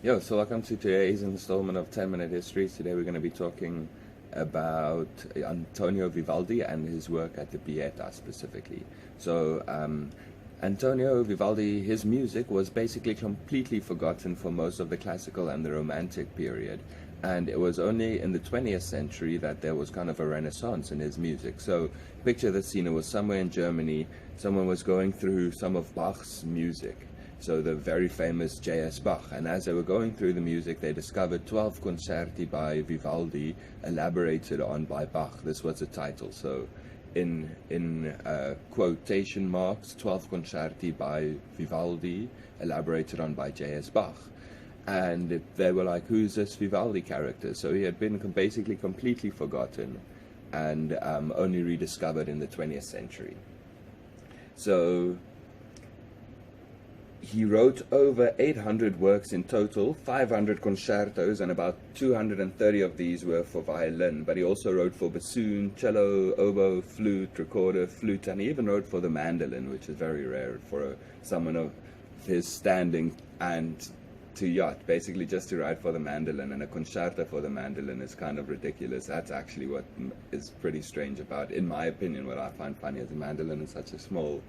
Yo, so welcome to today's installment of 10 Minute History. Today we're going to be talking about Antonio Vivaldi and his work at the Piéta specifically. So, Antonio Vivaldi, his music was basically completely forgotten for most of the classical and the romantic period. And it was only in the 20th century that there was kind of a renaissance in his music. So, picture the scene, it was somewhere in Germany, someone was going through some of Bach's music. So the very famous J.S. Bach, and as they were going through the music, they discovered 12 Concerti by Vivaldi, elaborated on by Bach. This was the title. So, in quotation marks, 12 Concerti by Vivaldi, elaborated on by J.S. Bach. And they were like, who's this Vivaldi character? So he had been basically completely forgotten and only rediscovered in the 20th century. So he wrote over 800 works in total, 500 concertos, and about 230 of these were for violin. But he also wrote for bassoon, cello, oboe, flute, recorder, flute, and he even wrote for the mandolin, which is very rare for someone of his standing and to yacht. Basically, just to write for the mandolin, and a concerto for the mandolin is kind of ridiculous. That's actually what is pretty strange about, in my opinion, what I find funny is the mandolin is such a small,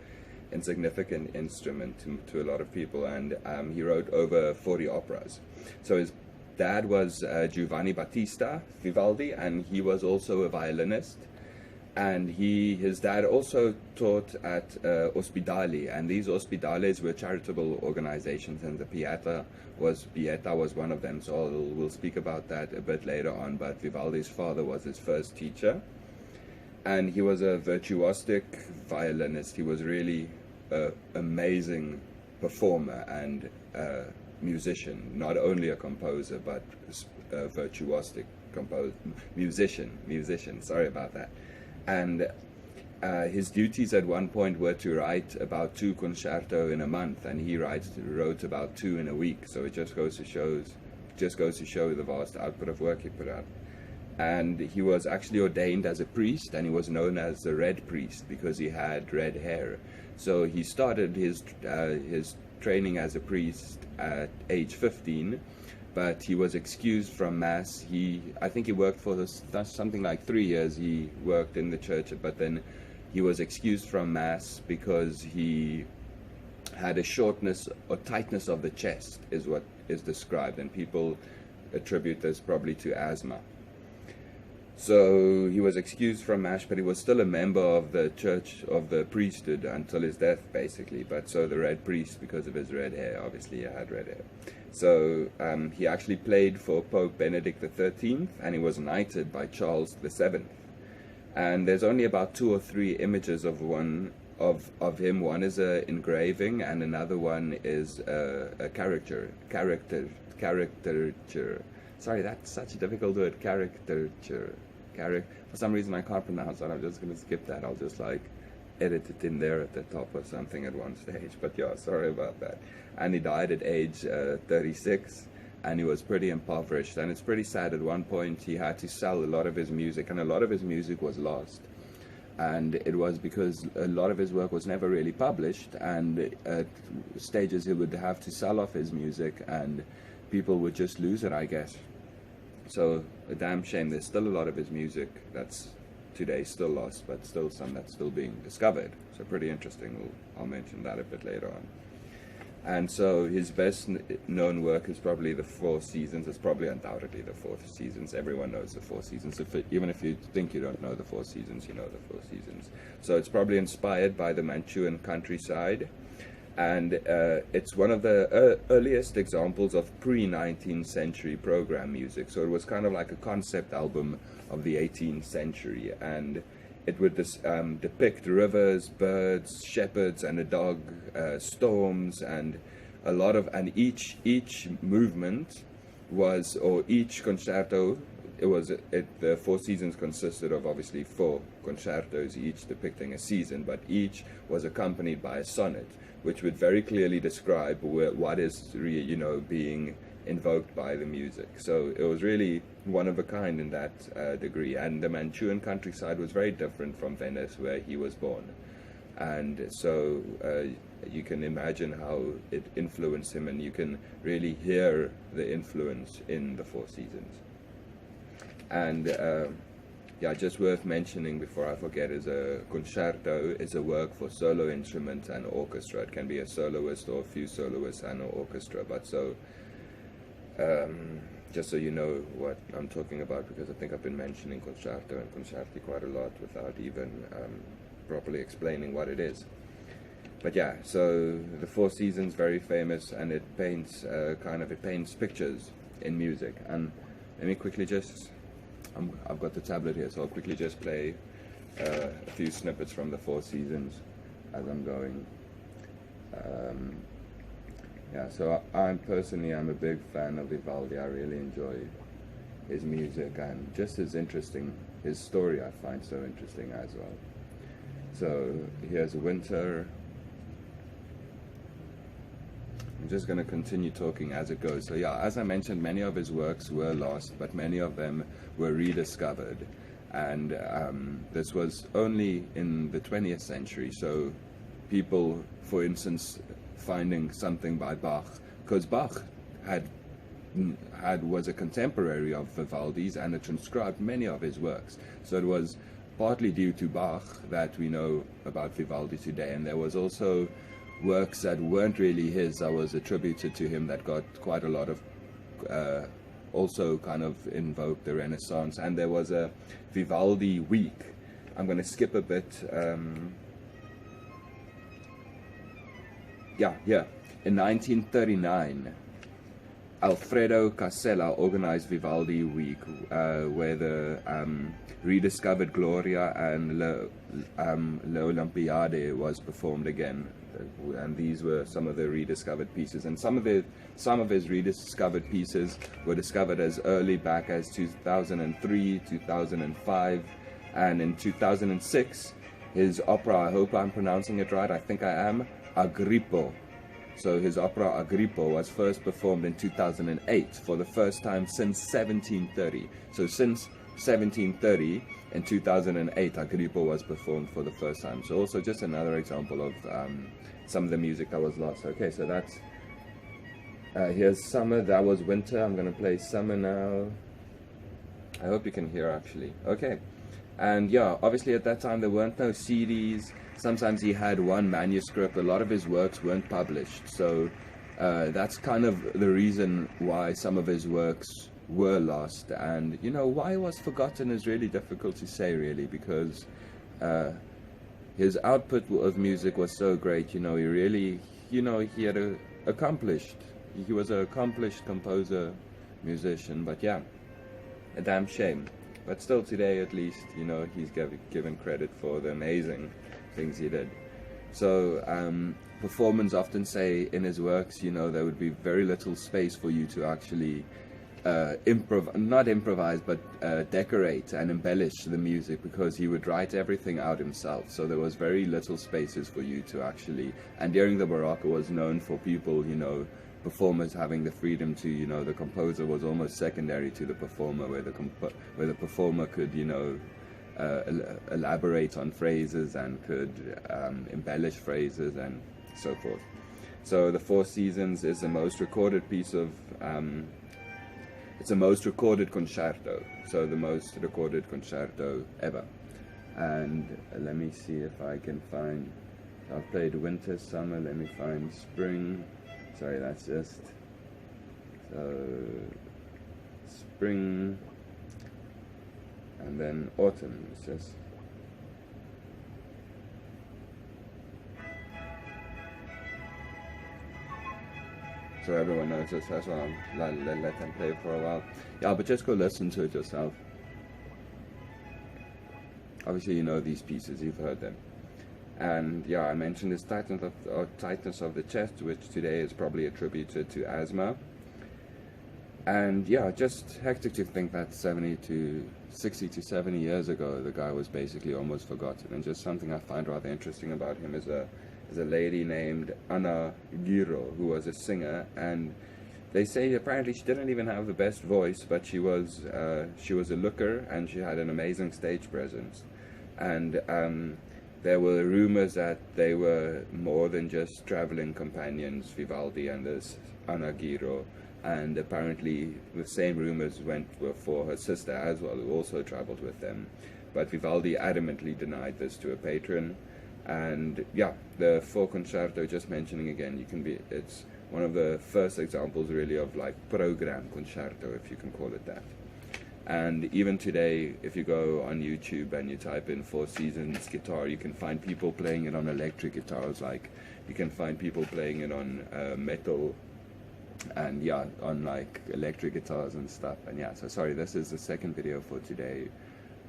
insignificant instrument to a lot of people, and he wrote over 40 operas. So his dad was Giovanni Battista Vivaldi, and he was also a violinist, and his dad also taught at ospedali, and these ospedales were charitable organizations, and the Piéta was one of them. So we'll speak about that a bit later on. But Vivaldi's father was his first teacher, and he was a virtuosic violinist. He was really an amazing performer and musician, not only a composer, but a virtuosic musician, sorry about that. And his duties at one point were to write about 2 concerto in a month, and he wrote about 2 in a week. So it just goes to show the vast output of work he put out. And he was actually ordained as a priest, and he was known as the Red Priest because he had red hair. So he started his training as a priest at age 15, but he was excused from Mass. I think he worked for something like 3 years. He worked in the church, but then he was excused from Mass because he had a shortness or tightness of the chest, is what is described, and people attribute this probably to asthma. So he was excused from Mass, but he was still a member of the church, of the priesthood, until his death, basically. But so the Red Priest, because of his red hair, obviously he had red hair. So he actually played for Pope Benedict XIII, and he was knighted by Charles VII. And there's only about 2 or 3 images of him. One is an engraving, and another one is a caricature. Sorry, that's such a difficult word. Caricature. For some reason I can't pronounce it. I'm just going to skip that. I'll just edit it in there at the top or something at one stage. But yeah, sorry about that. And he died at age 36, and he was pretty impoverished. And it's pretty sad. At one point he had to sell a lot of his music, and a lot of his music was lost. And it was because a lot of his work was never really published, and at stages he would have to sell off his music, and people would just lose it, I guess. So a damn shame. There's still a lot of his music that's today still lost, but still some that's still being discovered. So pretty interesting. I'll mention that a bit later on. And so his best known work is probably the Four Seasons. It's probably undoubtedly the Four Seasons. Everyone knows the Four Seasons. Even if you think you don't know the Four Seasons, you know the Four Seasons. So it's probably inspired by the Manchuan countryside. And it's one of the earliest examples of pre-19th century program music. So it was kind of like a concept album of the 18th century, and it would depict rivers, birds, shepherds, and a dog, storms, and a lot of, and each movement was, or each concerto, the Four Seasons consisted of obviously 4 concertos, each depicting a season, but each was accompanied by a sonnet, which would very clearly describe what is being invoked by the music. So it was really one of a kind in that degree. And the Manchuan countryside was very different from Venice, where he was born. and so you can imagine how it influenced him, and you can really hear the influence in the Four Seasons. And yeah, just worth mentioning before I forget is a concerto is a work for solo instrument and orchestra. It can be a soloist or a few soloists and an orchestra, but so just so you know what I'm talking about, because I think I've been mentioning concerto and concerti quite a lot without even properly explaining what it is. But yeah, so the Four Seasons, very famous, and it paints it paints pictures in music. And let me quickly just, I've got the tablet here, so I'll quickly just play a few snippets from the Four Seasons as I'm going. Yeah, so I'm a big fan of Vivaldi. I really enjoy his music, and just as interesting, his story I find so interesting as well. So here's Winter. I'm just going to continue talking as it goes. So yeah, as I mentioned, many of his works were lost, but many of them were rediscovered. And this was only in the 20th century. So people, for instance, finding something by Bach, because Bach was a contemporary of Vivaldi's and had transcribed many of his works. So it was partly due to Bach that we know about Vivaldi today. And there was also works that weren't really his that was attributed to him that got quite a lot of also kind of invoked the Renaissance. And there was a Vivaldi week. I'm going to skip a bit. In 1939, Alfredo Casella organized Vivaldi Week, where the rediscovered Gloria and L'Olympiade was performed again. And these were some of the rediscovered pieces. And some of his rediscovered pieces were discovered as early back as 2003, 2005, and in 2006, his opera, I hope I'm pronouncing it right, I think I am, Agrippo. So his opera Agrippo was first performed in 2008 for the first time since 1730. So since 1730, in 2008, Agrippo was performed for the first time. So also just another example of some of the music that was lost. Okay, so that's, here's Summer, that was Winter. I'm going to play Summer now. I hope you can hear actually. Okay, and yeah, obviously at that time there weren't no CDs. Sometimes he had one manuscript. A lot of his works weren't published. So that's kind of the reason why some of his works were lost. And, you know, why it was forgotten is really difficult to say, really, because his output of music was so great. You know, he really, he had he was an accomplished composer, musician. But yeah, a damn shame. But still today, at least, you know, he's given credit for the amazing things he did. So performers often say in his works, you know, there would be very little space for you to actually not improvise, but decorate and embellish the music, because he would write everything out himself. So there was very little spaces for you to actually, and during the Baroque it was known for people, you know, performers having the freedom to, you know, the composer was almost secondary to the performer, where the performer could, you know, elaborate on phrases and could embellish phrases and so forth. So the Four Seasons is the most recorded piece of it's the most recorded concerto, so the most recorded concerto ever. And let me see if I can find, I've played Winter, Summer, let me find Spring. Sorry, that's just Spring, and then Autumn. It's just so everyone knows this. That's why I'll let them play for a while. Yeah, but just go listen to it yourself. Obviously, you know these pieces, you've heard them. And yeah, I mentioned this tightness of the chest, which today is probably attributed to asthma. And yeah, just hectic to think that 60 to 70 years ago, the guy was basically almost forgotten. And just something I find rather interesting about him is a lady named Anna Giro, who was a singer, and they say apparently she didn't even have the best voice, but she was a looker, and she had an amazing stage presence. And there were rumors that they were more than just traveling companions, Vivaldi and this Anagiro, and apparently the same rumors went for her sister as well, who also traveled with them. But Vivaldi adamantly denied this to a patron. And yeah, the for Concerto, just mentioning again, it's one of the first examples really of like program concerto, if you can call it that. And even today, if you go on YouTube and you type in Four Seasons guitar, you can find people playing it on electric guitars, like you can find people playing it on metal, and yeah, on like electric guitars and stuff. And yeah, so sorry, this is the second video for today.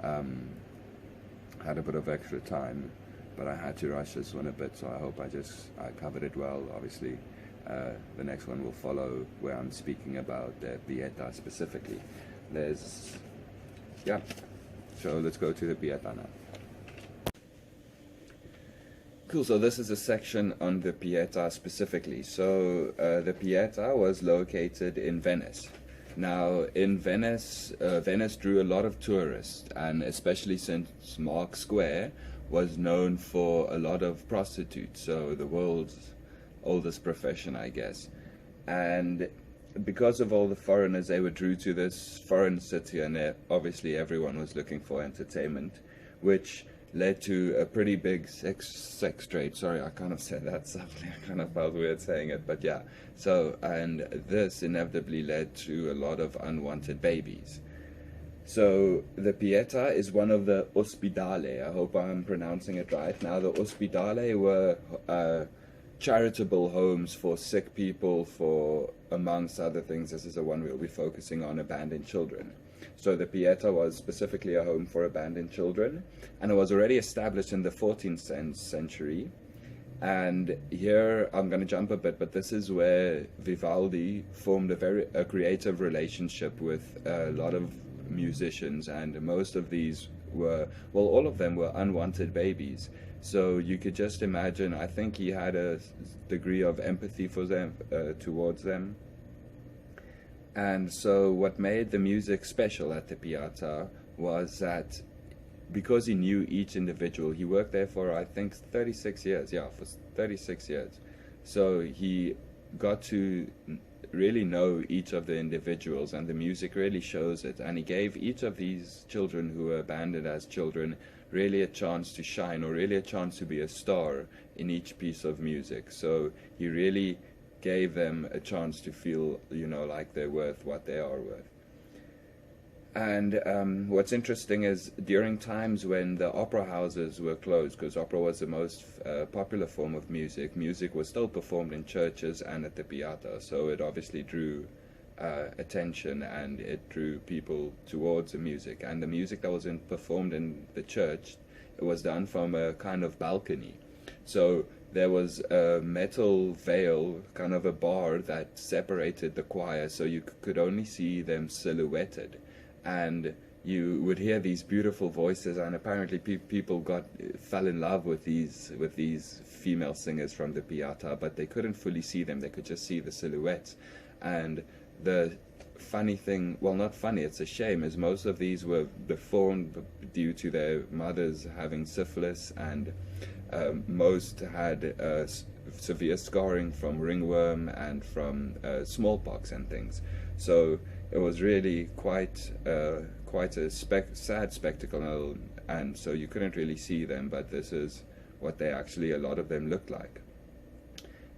Had a bit of extra time, but I had to rush this one a bit, so I hope I covered it well. Obviously, the next one will follow, where I'm speaking about the Piéta specifically. So let's go to the Piéta now. Cool, so this is a section on the Piéta specifically. So the Piéta was located in Venice. Now, in Venice, Venice drew a lot of tourists, and especially since Mark Square was known for a lot of prostitutes, so the world's oldest profession, I guess. And because of all the foreigners, they were drew to this foreign city, and obviously everyone was looking for entertainment, which led to a pretty big sex trade. Sorry, I kind of said that softly. I kind of felt weird saying it, but yeah. So, and this inevitably led to a lot of unwanted babies. So the Piéta is one of the ospedale. I hope I'm pronouncing it right. Now, the ospedale were charitable homes for sick people, for, amongst other things, this is the one we'll be focusing on, abandoned children. So the Piéta was specifically a home for abandoned children, and it was already established in the 14th century. And here I'm going to jump a bit, but this is where Vivaldi formed a creative relationship with a lot of musicians, and most of these were, well, all of them were unwanted babies. So you could just imagine, I think he had a degree of empathy for them, towards them. And so what made the music special at the Piéta was that because he knew each individual, he worked there for, I think, 36 years. Yeah, for 36 years. So he got to really know each of the individuals, and the music really shows it. And he gave each of these children who were abandoned as children really a chance to shine, or really a chance to be a star in each piece of music. So he really gave them a chance to feel, you know, like they're worth what they are worth. And what's interesting is during times when the opera houses were closed, because opera was the most popular form of music, music was still performed in churches and at the Piéta, so it obviously drew attention, and it drew people towards the music. And the music that was performed in the church, it was done from a kind of balcony. So there was a metal veil, kind of a bar, that separated the choir, so you could only see them silhouetted. And you would hear these beautiful voices, and apparently people fell in love with these female singers from the Piéta, but they couldn't fully see them. They could just see the silhouettes. And the funny thing, well, not funny, it's a shame, is most of these were deformed due to their mothers having syphilis, and most had severe scarring from ringworm and from smallpox and things. So it was really quite a sad spectacle, and so you couldn't really see them, but this is what they actually, a lot of them looked like.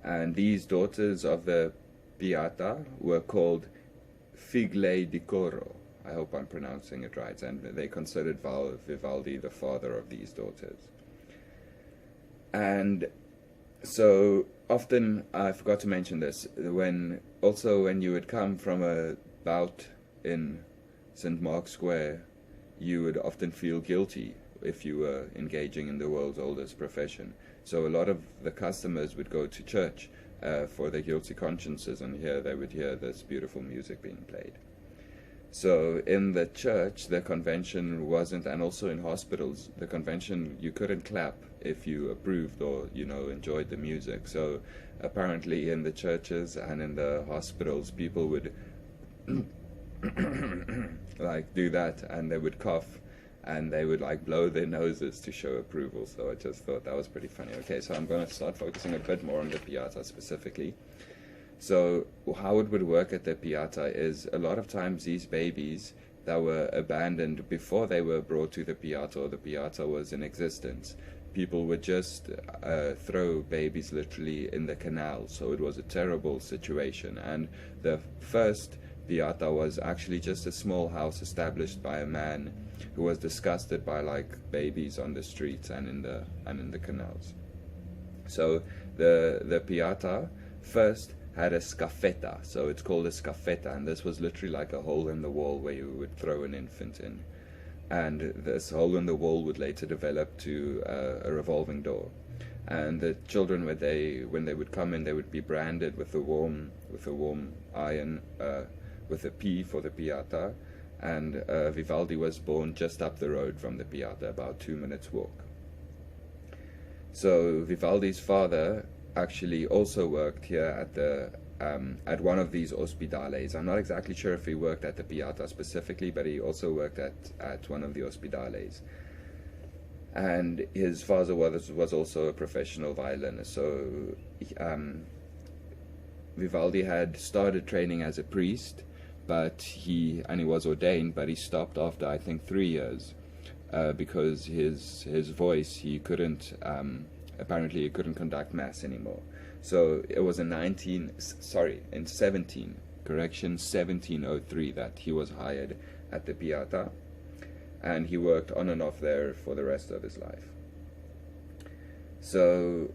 And these daughters of the Piéta were called Figlie di Coro. I hope I'm pronouncing it right, and they considered Vivaldi the father of these daughters. And so often, I forgot to mention this, when you would come from a bout in St. Mark's Square, you would often feel guilty if you were engaging in the world's oldest profession. So a lot of the customers would go to church for their guilty consciences, and here they would hear this beautiful music being played. So in the church, the convention wasn't, and also in hospitals, the convention, you couldn't clap if you approved or, you know, enjoyed the music. So apparently in the churches and in the hospitals, people would like do that, and they would cough, and they would like blow their noses to show approval. So I just thought that was pretty funny. Okay, so I'm going to start focusing a bit more on the Piéta specifically. So how it would work at the Piéta is a lot of times these babies that were abandoned before they were brought to the Piéta or the Piéta was in existence, people would just throw babies literally in the canal. So it was a terrible situation. And the first Piéta was actually just a small house established by a man who was disgusted by like babies on the streets and in the canals. So the Piéta first had a scafetta, so it's called a scafetta, and this was literally like a hole in the wall where you would throw an infant in. And this hole in the wall would later develop to a revolving door. And the children, when they would come in, they would be branded with a warm iron, with a P for the Piéta. And Vivaldi was born just up the road from the Piéta, about 2 minutes walk. So Vivaldi's father actually also worked here at one of these ospedales. I'm not exactly sure if he worked at the Piéta specifically, but he also worked at one of the ospedales. And his father was also a professional violinist. So Vivaldi had started training as a priest, but he was ordained, but he stopped after I think 3 years because his voice, he couldn't apparently he couldn't conduct mass anymore. So it was in 1703 that he was hired at the Piéta, and he worked on and off there for the rest of his life. So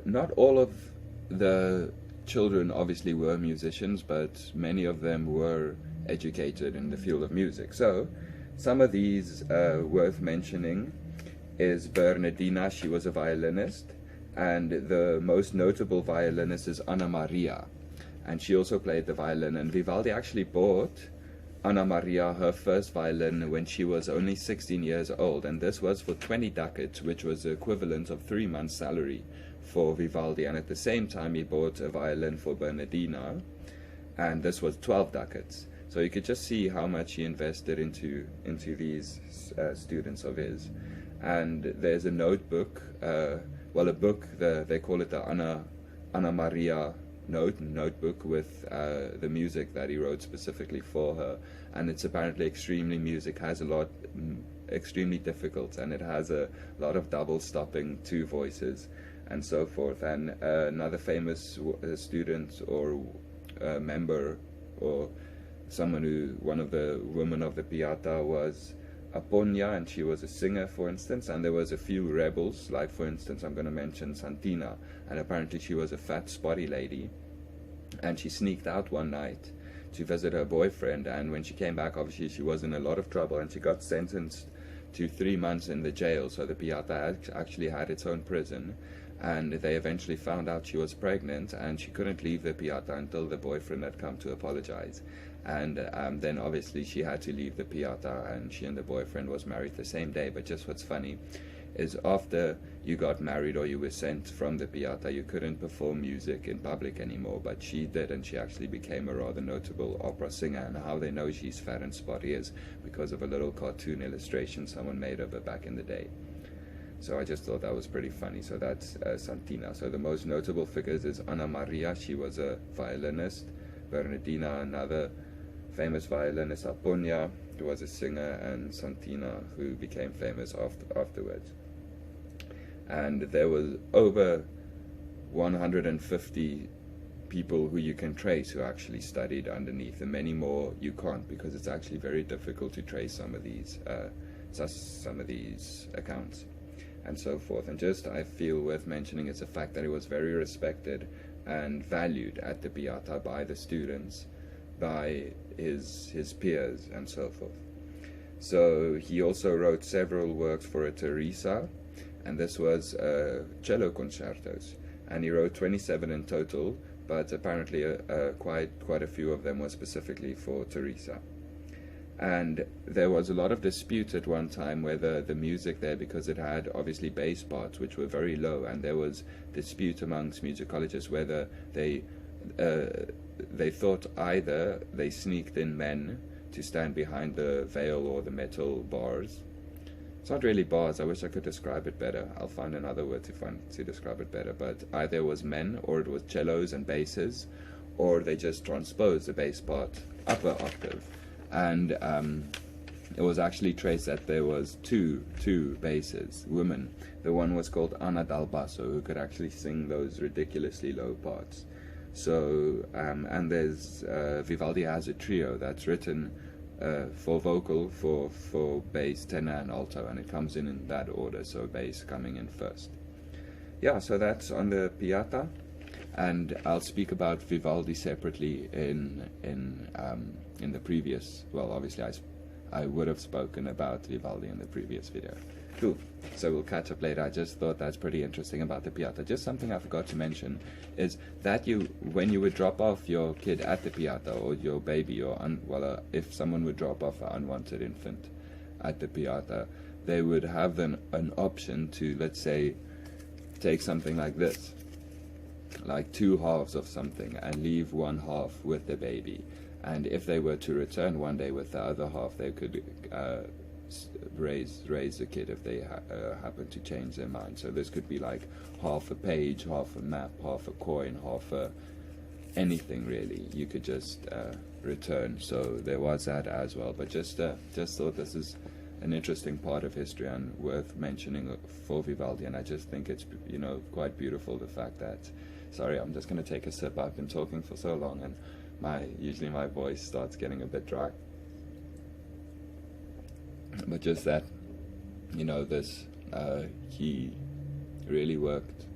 not all of the children obviously were musicians, but many of them were educated in the field of music. So some of these worth mentioning is Bernardina. She was a violinist, and the most notable violinist is Anna Maria, and she also played the violin. And Vivaldi actually bought Anna Maria her first violin when she was only 16 years old, and this was for 20 ducats, which was the equivalent of 3 months' salary for Vivaldi. And at the same time he bought a violin for Bernardina, and this was 12 ducats. So you could just see how much he invested into these students of his. And there's a notebook, a book, they call it the Anna Maria notebook with the music that he wrote specifically for her. And it's apparently extremely difficult, and it has a lot of double stopping, 2 voices, and so forth. And another famous student or member, or one of the women of the Piéta was Aponia, and she was a singer, for instance. And there was a few rebels, like for instance I'm going to mention Santina, and apparently she was a fat spotty lady, and she sneaked out one night to visit her boyfriend, and when she came back obviously she was in a lot of trouble, and she got sentenced to 3 months in the jail. So the Piéta actually had its own prison, and they eventually found out she was pregnant, and she couldn't leave the Piéta until the boyfriend had come to apologize. And then obviously she had to leave the Piéta, and she and the boyfriend was married the same day. But just what's funny is after you got married or you were sent from the Piéta, you couldn't perform music in public anymore, but she did, and she actually became a rather notable opera singer. And how they know she's fat and spotty is because of a little cartoon illustration someone made of her back in the day. So I just thought that was pretty funny. So that's Santina. So the most notable figures is Anna Maria. She was a violinist. Bernardina, another famous violinist. Aponia, who was a singer, and Santina, who became famous afterwards. And there was over 150 people who you can trace who actually studied underneath, and many more you can't, because it's actually very difficult to trace some of these accounts and so forth. And just I feel worth mentioning is the fact that he was very respected and valued at the Piéta by the students, by his peers, and so forth. So he also wrote several works for a Teresa, and this was cello concertos, and he wrote 27 in total, but apparently quite a few of them were specifically for Teresa. And there was a lot of dispute at one time whether the music there, because it had obviously bass parts which were very low, and there was dispute amongst musicologists whether they thought either they sneaked in men to stand behind the veil or the metal bars, It's not really bars. I wish I could describe it better. I'll find another word to describe it better. But either it was men, or it was cellos and basses, or they just transposed the bass part upper octave. And it was actually traced that there was two basses, women. The one was called Anna Dal Basso, who could actually sing those ridiculously low parts. So, and there's Vivaldi has a trio that's written for vocal, for bass, tenor, and alto, and it comes in that order. So bass coming in first. Yeah, so that's on the Piéta, and I'll speak about Vivaldi separately in the previous. Well, obviously I would have spoken about Vivaldi in the previous video. Cool. So we'll catch up later. I just thought that's pretty interesting about the Piéta. Just something I forgot to mention is that when you would drop off your kid at the Piéta, or your baby, or if someone would drop off an unwanted infant at the Piéta, they would have an option to, let's say, take something like this, like two halves of something, and leave one half with the baby. And if they were to return one day with the other half, they could raise the kid if they happen to change their mind. So this could be like half a page, half a map, half a coin, half a anything really. You could just return. So there was that as well. But just thought this is an interesting part of history and worth mentioning for Vivaldi. And I just think it's quite beautiful, the fact that. Sorry, I'm just going to take a sip. I've been talking for so long, and usually my voice starts getting a bit dry. But just that, this he really worked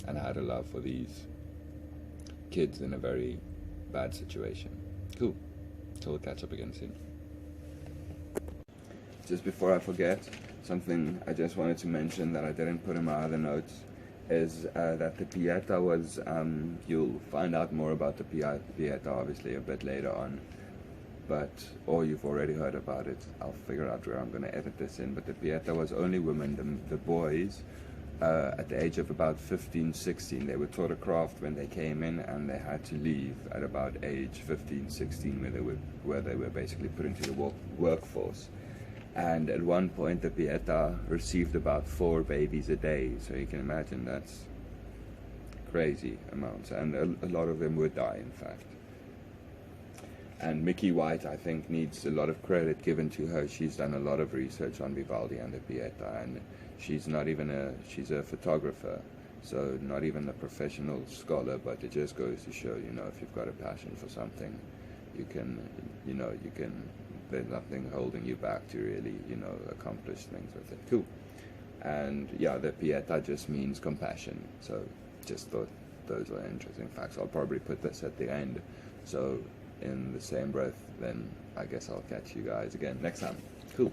and had a love for these kids in a very bad situation. Cool. So we'll catch up again soon. Just before I forget, something I just wanted to mention that I didn't put in my other notes is that the Piéta was, you'll find out more about the Piéta obviously a bit later on, or you've already heard about it. I'll figure out where I'm going to edit this in. But the Piéta was only women. The boys, at the age of about 15, 16, they were taught a craft when they came in, and they had to leave at about age 15, 16, where they were basically put into the workforce. And at one point, the Piéta received about 4 babies a day. So you can imagine that's crazy amounts. And a lot of them would die, in fact. And Mickey White, I think, needs a lot of credit given to her. She's done a lot of research on Vivaldi and the Piéta. And she's she's a photographer. So not even a professional scholar, but it just goes to show, if you've got a passion for something, you can, there's nothing holding you back to really, accomplish things with it. Cool. And yeah, the Piéta just means compassion. So just thought those were interesting facts. I'll probably put this at the end. So in the same breath, then I guess I'll catch you guys again next time. Cool.